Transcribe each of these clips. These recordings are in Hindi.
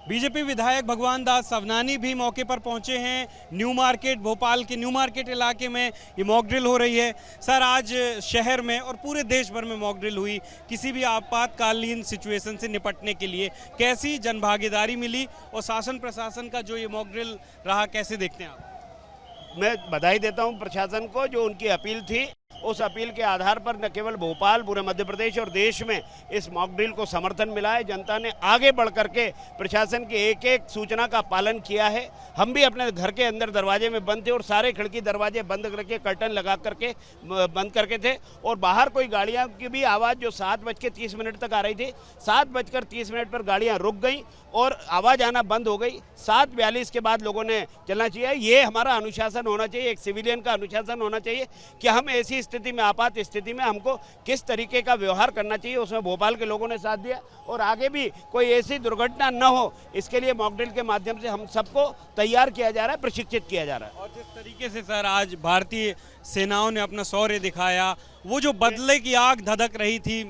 बीजेपी विधायक भगवान दास सवनानी भी मौके पर पहुंचे हैं। न्यू मार्केट, भोपाल के न्यू मार्केट इलाके में ये मॉक ड्रिल हो रही है। सर, आज शहर में और पूरे देश भर में मॉक ड्रिल हुई, किसी भी आपातकालीन सिचुएशन से निपटने के लिए कैसी जनभागीदारी मिली और शासन प्रशासन का जो ये मॉक ड्रिल रहा, कैसे देखते हैं आप? मैं बधाई देता हूं प्रशासन को, जो उनकी अपील थी उस अपील के आधार पर न केवल भोपाल, पूरे मध्य प्रदेश और देश में इस मॉक ड्रिल को समर्थन मिला है। जनता ने आगे बढ़ करके प्रशासन की एक एक सूचना का पालन किया है। हम भी अपने घर के अंदर दरवाजे में बंद थे और सारे खिड़की दरवाजे बंद करके कर्टन लगा करके बंद करके थे, और बाहर कोई गाड़ियां की भी आवाज़ जो 7:30 तक आ रही थी, 7:30 पर गाड़ियां रुक गई और आवाज़ आना बंद हो गई। 7:42 के बाद लोगों ने चलना चाहिए। ये हमारा अनुशासन होना चाहिए, एक सिविलियन का अनुशासन होना चाहिए कि हम ऐसी स्थिति में, आपात स्थिति में हमको किस तरीके का व्यवहार करना चाहिए। उसमें भोपाल के लोगों ने साथ दिया और आगे भी कोई ऐसी दुर्घटना न हो, इसके लिए मॉक ड्रिल के माध्यम से हम सबको तैयार किया जा रहा है, प्रशिक्षित किया जा रहा है। और जिस तरीके से सर आज भारतीय सेनाओं ने अपना शौर्य दिखाया, वो जो बदले की आग धधक रही थी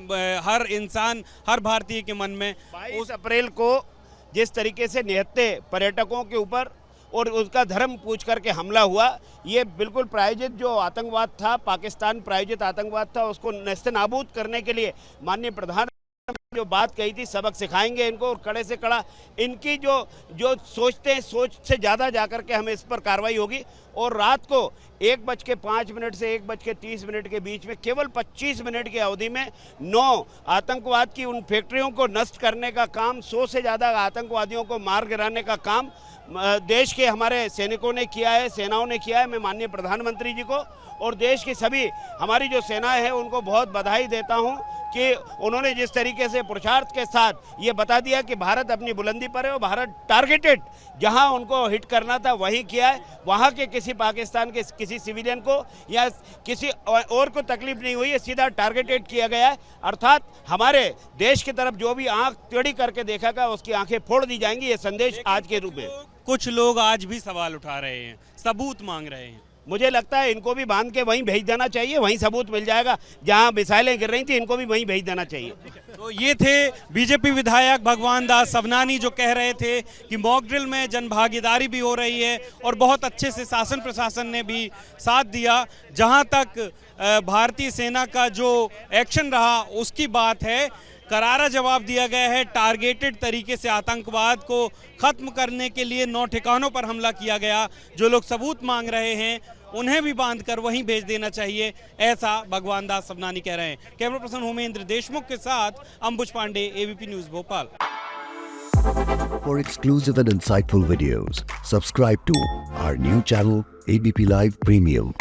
हर इंसान, हर भारतीय के मन में, 22 अप्रैल को जिस तरीके से निहत्थे पर्यटकों के ऊपर और उसका धर्म पूछ करके हमला हुआ, ये बिल्कुल प्रायोजित जो आतंकवाद था, पाकिस्तान प्रायोजित आतंकवाद था, उसको नेस्तनाबूद करने के लिए माननीय प्रधानमंत्री जो बात कही थी, सबक सिखाएंगे इनको और कड़े से कड़ा इनकी जो सोचते हैं, सोच से ज़्यादा जाकर के हमें इस पर कार्रवाई होगी। और रात को 1:05 से 1:30 के बीच में केवल 25 मिनट की अवधि में 9 आतंकवाद की उन फैक्ट्रियों को नष्ट करने का काम, 100 से ज़्यादा आतंकवादियों को मार गिराने का काम देश के हमारे सैनिकों ने किया है, सेनाओं ने किया है। मैं माननीय प्रधानमंत्री जी को और देश की सभी हमारी जो सेनाएं हैं उनको बहुत बधाई देता हूं कि उन्होंने जिस तरीके से पुरुषार्थ के साथ ये बता दिया कि भारत अपनी बुलंदी पर है और भारत टारगेटेड जहां उनको हिट करना था वहीं किया है। वहां के किसी पाकिस्तान के किसी सिविलियन को या किसी और को तकलीफ नहीं हुई है, सीधा टारगेटेड किया गया है। अर्थात हमारे देश की तरफ जो भी आंख टेढ़ी करके देखेगा उसकी आंखें फोड़ दी जाएंगी, ये संदेश आज के रूप में। कुछ लोग आज भी सवाल उठा रहे हैं, सबूत मांग रहे हैं। मुझे लगता है इनको भी बांध के वहीं भेज देना चाहिए, वहीं सबूत मिल जाएगा। जहां मिसाइलें गिर रही थी इनको भी वहीं भेज देना चाहिए। तो ये थे बीजेपी विधायक भगवान दास सवनानी जो कह रहे थे कि मॉक ड्रिल में जनभागीदारी भी हो रही है और बहुत अच्छे से शासन प्रशासन ने भी साथ दिया। जहां तक भारतीय सेना का जो एक्शन रहा उसकी बात है, करारा जवाब दिया गया है। टारगेटेड तरीके से आतंकवाद को खत्म करने के लिए 9 ठिकानों पर हमला किया गया। जो लोग सबूत मांग रहे हैं उन्हें भी बांधकर वहीं भेज देना चाहिए, ऐसा भगवान दास सवनानी कह रहे हैं। कैमरा पर्सन होमेंद्र देशमुख के साथ Ambuj Pande, ABP News Bhopal. For exclusive and insightful videos, subscribe to our new channel ABP Live Premium.